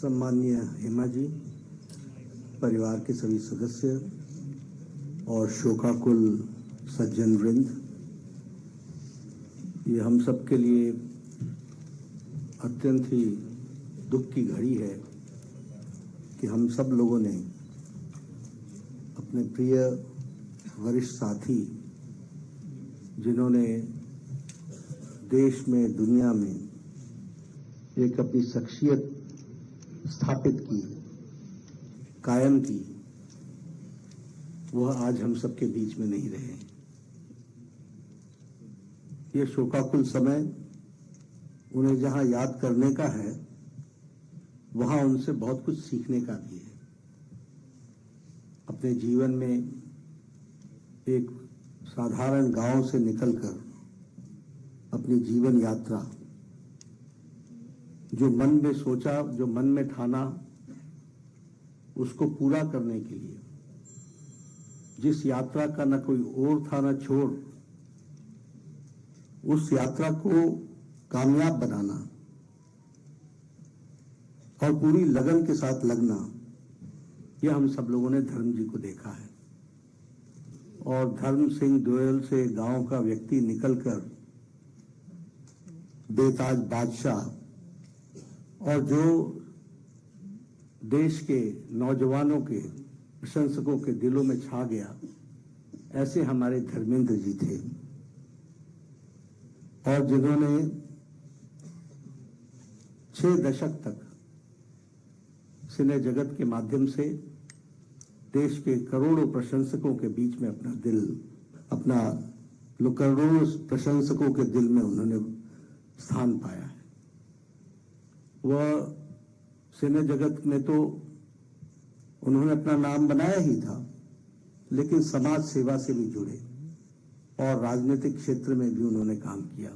सम्माननीय हेमा जी, परिवार के सभी सदस्य और शोकाकुल सज्जन वृंद, ये हम सब के लिए अत्यंत ही दुख की घड़ी है कि हम सब लोगों ने अपने प्रिय वरिष्ठ साथी, जिन्होंने देश में, दुनिया में एक अपनी शख्सियत स्थापित की, कायम की, वह आज हम सबके बीच में नहीं रहे। ये शोकाकुल समय उन्हें जहां याद करने का है, वहां उनसे बहुत कुछ सीखने का भी है। अपने जीवन में एक साधारण गांव से निकलकर अपनी जीवन यात्रा, जो मन में सोचा, जो मन में ठाना, उसको पूरा करने के लिए, जिस यात्रा का न कोई ओर था न छोर, उस यात्रा को कामयाब बनाना और पूरी लगन के साथ लगना, यह हम सब लोगों ने धर्म जी को देखा है। और धर्म सिंह दोयल से गांव का व्यक्ति निकलकर बेताज बादशाह, और जो देश के नौजवानों के, प्रशंसकों के दिलों में छा गया, ऐसे हमारे धर्मेंद्र जी थे। और जिन्होंने 6 दशक तक सिने जगत के माध्यम से देश के करोड़ों प्रशंसकों के बीच में अपना दिल, अपना करोड़ों प्रशंसकों के दिल में उन्होंने स्थान पाया है। वह सिने जगत में तो उन्होंने अपना नाम बनाया ही था, लेकिन समाज सेवा से भी जुड़े और राजनीतिक क्षेत्र में भी उन्होंने काम किया।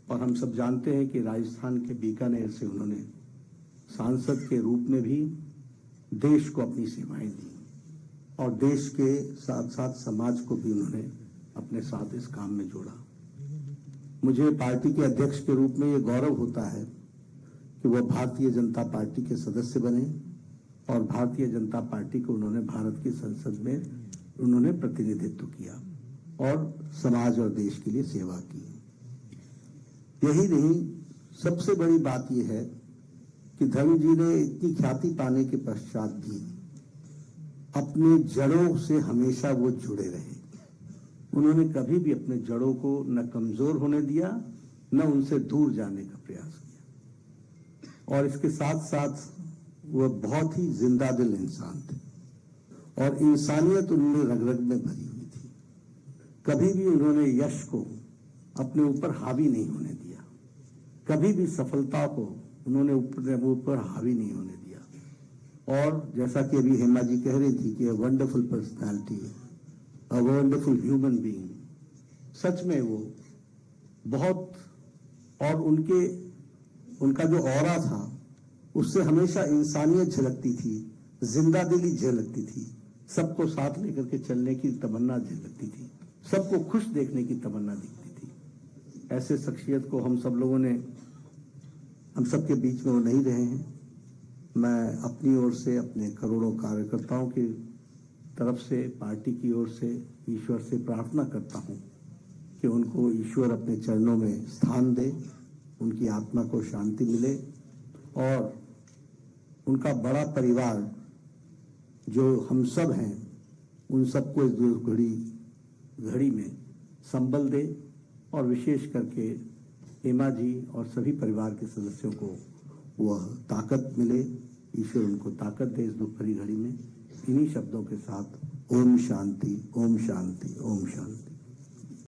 और हम सब जानते हैं कि राजस्थान के बीकानेर से उन्होंने सांसद के रूप में भी देश को अपनी सेवाएं दी और देश के साथ साथ समाज को भी उन्होंने अपने साथ इस काम में जोड़ा। मुझे पार्टी के अध्यक्ष के रूप में ये गौरव होता है कि वह भारतीय जनता पार्टी के सदस्य बने और भारतीय जनता पार्टी को उन्होंने भारत की संसद में उन्होंने प्रतिनिधित्व किया और समाज और देश के लिए सेवा की। यही नहीं, सबसे बड़ी बात यह है कि धर्म जी ने इतनी ख्याति पाने के पश्चात भी अपनी जड़ों से हमेशा वो जुड़े रहे। उन्होंने कभी भी अपने जड़ों को न कमजोर होने दिया, न उनसे दूर जाने का प्रयास किया। और इसके साथ साथ वह बहुत ही जिंदा दिल इंसान थे और इंसानियत उनमें रग रग में भरी हुई थी। कभी भी उन्होंने यश को अपने ऊपर हावी नहीं होने दिया, कभी भी सफलता को उन्होंने ऊपर हावी नहीं होने दिया। और जैसा कि अभी हेमा जी कह रही थी कि wonderful personality, a wonderful human being, सच में वो बहुत, और उनका जो ऑरा था उससे हमेशा इंसानियत झलकती थी, जिंदा दिली झलकती थी, सबको साथ लेकर के चलने की तमन्ना झलकती थी, सबको खुश देखने की तमन्ना दिखती थी। ऐसे शख्सियत को हम सब लोगों ने, हम सबके बीच में वो नहीं रहे हैं। मैं अपनी ओर से, अपने करोड़ों कार्यकर्ताओं की तरफ से, पार्टी की ओर से ईश्वर से प्रार्थना करता हूं कि उनको ईश्वर अपने चरणों में स्थान दे, उनकी आत्मा को शांति मिले और उनका बड़ा परिवार जो हम सब हैं, उन सबको इस घड़ी में संबल दे और विशेष करके हेमा जी और सभी परिवार के सदस्यों को वह ताकत मिले। ईश्वर उनको ताकत दे इस दुख भरी घड़ी में। इन्हीं शब्दों के साथ ओम शांति, ओम शांति, ओम शांति।